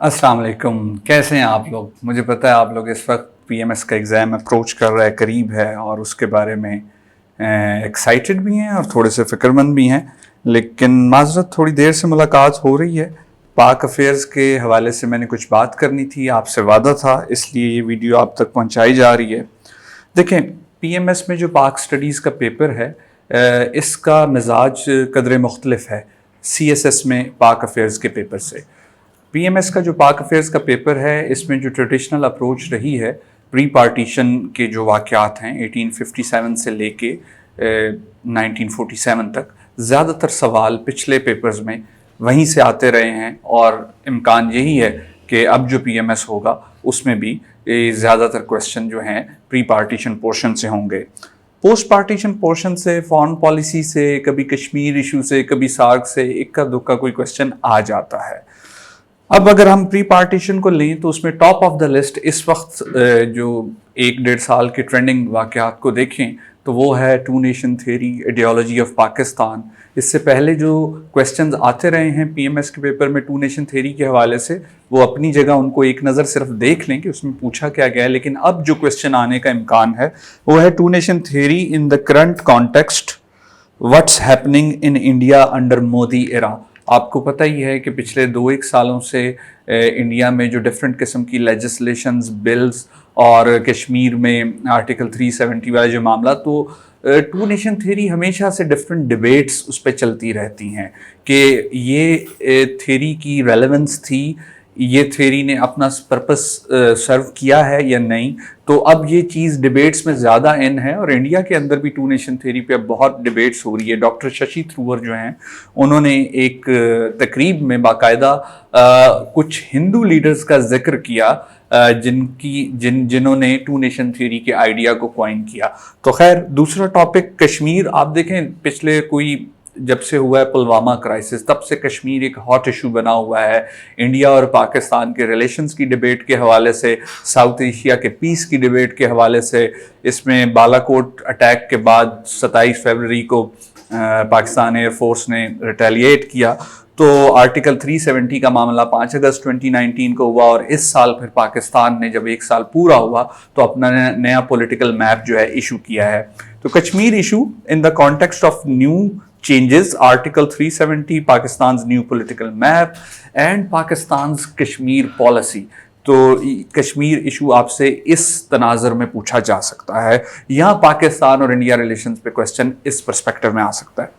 अस्सलाम वालेकुम। कैसे हैं आप लोग? मुझे पता है आप लोग इस वक्त पीएमएस का एग्ज़ाम अप्रोच कर रहा है, करीब है और उसके बारे में एक्साइटेड भी हैं और थोड़े से फ़िक्रमंद भी हैं। लेकिन माज़रत थोड़ी देर से मुलाकात हो रही है। पाक अफेयर्स के हवाले से मैंने कुछ बात करनी थी, आपसे वादा था, इसलिए ये वीडियो आप तक पहुंचाई जा रही है। देखें, पीएमएस में जो पाक स्टडीज़ का पेपर है इसका मिजाज कदरे मुख्तलिफ है सीएसएस में पाक अफेयर्स के पेपर से। पीएमएस का जो पाक अफेयर्स का पेपर है इसमें जो ट्रेडिशनल अप्रोच रही है, प्री पार्टीशन के जो वाक़यात हैं 1857 से लेके 1947 तक, ज़्यादातर सवाल पिछले पेपर्स में वहीं से आते रहे हैं और इम्कान यही है कि अब जो पीएमएस होगा उसमें भी ज़्यादातर क्वेश्चन जो हैं प्री पार्टीशन पोर्शन से होंगे। पोस्ट पार्टीशन पोर्शन से, फॉरेन पॉलिसी से, कभी कश्मीर इशू से, कभी सार्क से इक्का दुक्का कोई क्वेश्चन आ जाता है। अब अगर हम प्री पार्टीशन को लें तो उसमें टॉप ऑफ द लिस्ट इस वक्त जो 1-1.5 साल के ट्रेंडिंग वाक़यात को देखें तो वो है two nation theory, ideology of Pakistan. इससे पहले जो क्वेश्चंस आते रहे हैं पीएमएस के पेपर में टू नेशन थ्योरी के हवाले से, वो अपनी जगह उनको एक नज़र सिर्फ देख लें कि उसमें पूछा क्या गया है। लेकिन अब जो क्वेश्चन आने का इम्कान है वो है two nation theory in the current context, what's happening in India under Modi era. आपको पता ही है कि पिछले 2-1 सालों से इंडिया में जो डिफरेंट किस्म की लेजिस्लेशंस, बिल्स और कश्मीर में आर्टिकल 370 वाला जो मामला, तो टू नेशन थ्योरी हमेशा से डिफरेंट डिबेट्स उस पर चलती रहती हैं कि ये थ्योरी की रेलेवेंस थी, ये थ्योरी ने अपना पर्पस सर्व किया है या नहीं। तो अब ये चीज़ डिबेट्स में ज़्यादा इन है और इंडिया के अंदर भी टू नेशन थ्योरी पे अब बहुत डिबेट्स हो रही है। डॉक्टर शशि थरूर जो हैं उन्होंने एक तकरीब में बाकायदा कुछ हिंदू लीडर्स का जिक्र किया जिन्होंने टू नेशन थ्योरी के आइडिया को कॉइन किया। तो खैर, दूसरा टॉपिक कश्मीर। आप देखें, पिछले कोई जब से हुआ है पुलवामा क्राइसिस, तब से कश्मीर एक हॉट इशू बना हुआ है। इंडिया और पाकिस्तान के रिलेशंस की डिबेट के हवाले से, साउथ एशिया के पीस की डिबेट के हवाले से, इसमें बालाकोट अटैक के बाद 27 फरवरी को पाकिस्तान एयरफोर्स ने रिटेलिएट किया, तो आर्टिकल 370 का मामला 5 अगस्त 2019 को हुआ और इस साल फिर पाकिस्तान ने जब 1 साल पूरा हुआ तो अपना नया पॉलिटिकल मैप जो है इशू किया है। तो Kashmir issue in the context of new changes, Article 370, Pakistan's new political map and Pakistan's Kashmir policy। तो कश्मीर इशू आपसे इस तनाज़र में पूछा जा सकता है। यहाँ पाकिस्तान और इंडिया रिलेशंस पे क्वेश्चन इस पर्सपेक्टिव में आ सकता है।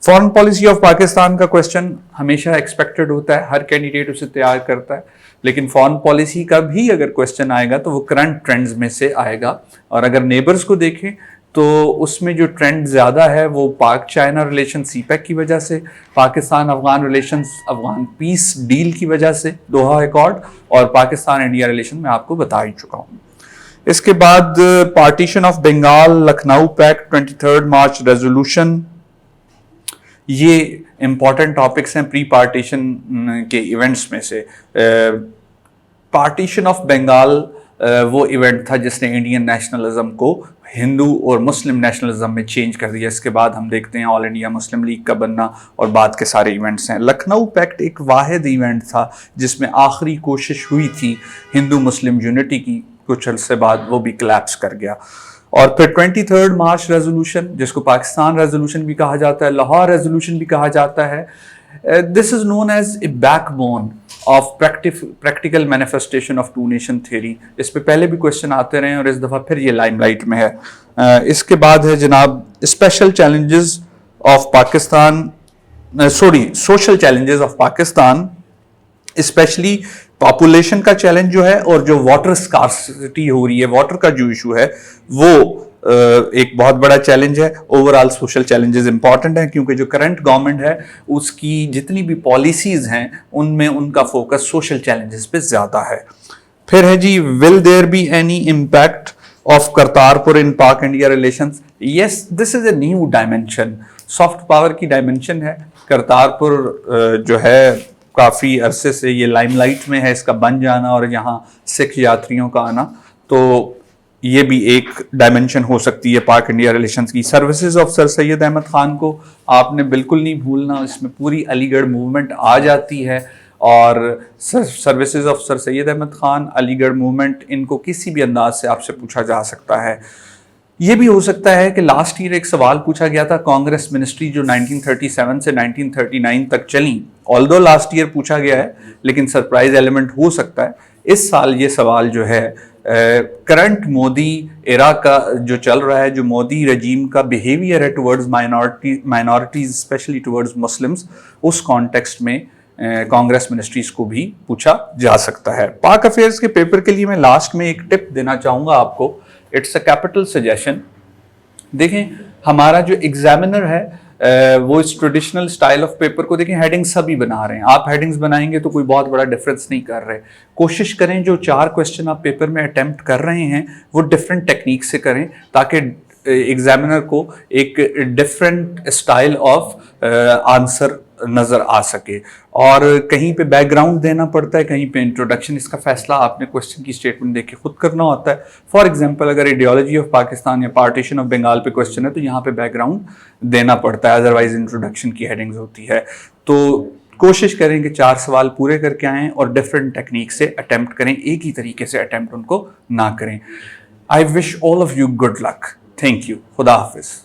फॉरेन पॉलिसी ऑफ पाकिस्तान का क्वेश्चन हमेशा एक्सपेक्टेड होता है, हर कैंडिडेट उसे तैयार करता है। लेकिन फॉरेन पॉलिसी का भी अगर क्वेश्चन आएगा तो वो करंट ट्रेंड्स में से आएगा। और अगर नेबर्स को देखें तो उसमें जो ट्रेंड ज़्यादा है वो पाक चाइना रिलेशन सीपैक की वजह से, Pakistan Afghan relations Afghan peace deal की वजह से, दोहा एकॉर्ड, और पाकिस्तान इंडिया रिलेशन में आपको बता ही चुका हूँ। इसके बाद partition of Bengal, Lucknow pact, 23 March resolution, ये इंपॉर्टेंट टॉपिक्स हैं प्री पार्टीशन के इवेंट्स में से। पार्टीशन ऑफ बंगाल वो इवेंट था जिसने इंडियन नेशनलिज्म को हिंदू और मुस्लिम नेशनलिज्म में चेंज कर दिया। इसके बाद हम देखते हैं ऑल इंडिया मुस्लिम लीग का बनना और बाद के सारे इवेंट्स हैं। लखनऊ पैक्ट एक वाहिद इवेंट था जिसमें आखिरी कोशिश हुई थी हिंदू मुस्लिम यूनिटी की, कुछ अरसे बाद वो भी कोलैप्स कर गया। और फिर 23 मार्च रेजोल्यूशन, जिसको पाकिस्तान रेजोल्यूशन भी कहा जाता है, लाहौर रेजोल्यूशन भी कहा जाता है, this is known as a backbone of practical manifestation of two nation theory. इस पे पहले भी क्वेश्चन आते रहे और इस दफ़ा फिर ये लाइमलाइट में है। इसके बाद है जनाब special challenges of Pakistan, social challenges of Pakistan, specially population का चैलेंज जो है और जो वाटर स्कार्सिटी हो रही है, वाटर का जो इशू है वो एक बहुत बड़ा चैलेंज है। ओवरऑल सोशल चैलेंजेस इंपॉर्टेंट हैं क्योंकि जो करंट गवर्नमेंट है उसकी जितनी भी पॉलिसीज हैं उनमें उनका फोकस सोशल चैलेंजेस पे ज़्यादा है। फिर है जी, will there be any impact of Kartarpur in Pak India relations. Yes, this is a new dimension, soft power की डायमेंशन है। करतारपुर जो है काफ़ी अरसे से ये लाइमलाइट में है, इसका बन जाना और यहाँ सिख यात्रियों का आना, तो ये भी एक डायमेंशन हो सकती है पाक इंडिया रिलेशंस की। Services of sir Syed Ahmad Khan को आपने बिल्कुल नहीं भूलना, इसमें पूरी अलीगढ़ मूवमेंट आ जाती है اور سروسز آف سر سید احمد خان, علی گڑھ موومنٹ, ان کو کسی بھی انداز سے آپ سے پوچھا جا سکتا ہے. یہ بھی ہو سکتا ہے کہ لاسٹ ایئر ایک سوال پوچھا گیا تھا کانگریس منسٹری جو 1937 سے 1939 تک چلیں, آلدو لاسٹ ایئر پوچھا گیا ہے لیکن سرپرائز ایلیمنٹ ہو سکتا ہے اس سال یہ سوال جو ہے کرنٹ مودی ایرا کا جو چل رہا ہے, جو مودی رجیم کا بیہیویئر ہے towards minorities especially towards Muslims, اس کانٹیکسٹ میں کانگریس منسٹریز کو بھی پوچھا جا سکتا ہے. پاک افیئرز کے پیپر کے لیے میں لاسٹ میں ایک ٹپ دینا چاہوں گا آپ کو, اٹس اے کیپٹل سجیشن. دیکھیں ہمارا جو ایگزامنر ہے وہ اس ٹریڈیشنل سٹائل آف پیپر کو دیکھیں ہیڈنگ سبھی بنا رہے ہیں, آپ ہیڈنگز بنائیں گے تو کوئی بہت بڑا ڈفرینس نہیں کر رہے. کوشش کریں جو 4 کوسچن آپ پیپر میں اٹیمپٹ کر رہے ہیں وہ ڈفرینٹ ٹیکنیک سے کریں تاکہ ایگزامنر کو ایک ڈفرینٹ اسٹائل آف آنسر نظر آ سکے. اور کہیں پہ بیک گراؤنڈ دینا پڑتا ہے, کہیں پہ انٹروڈکشن, اس کا فیصلہ آپ نے کوسچن کی اسٹیٹمنٹ دیکھ کے خود کرنا ہوتا ہے. فار ایگزامپل اگر ایڈیالوجی آف پاکستان یا پارٹیشن آف بنگال پہ کوسچن ہے تو یہاں پہ بیک گراؤنڈ دینا پڑتا ہے, ادروائز انٹروڈکشن کی ہیڈنگز ہوتی ہے. تو کوشش کریں کہ 4 سوال پورے کر کے آئیں اور ڈفرینٹ ٹیکنیک سے اٹیمپٹ کریں, ایک ہی طریقے سے اٹیمپٹ ان کو نہ کریں. I wish all of you good luck. Thank you. خدا حافظ.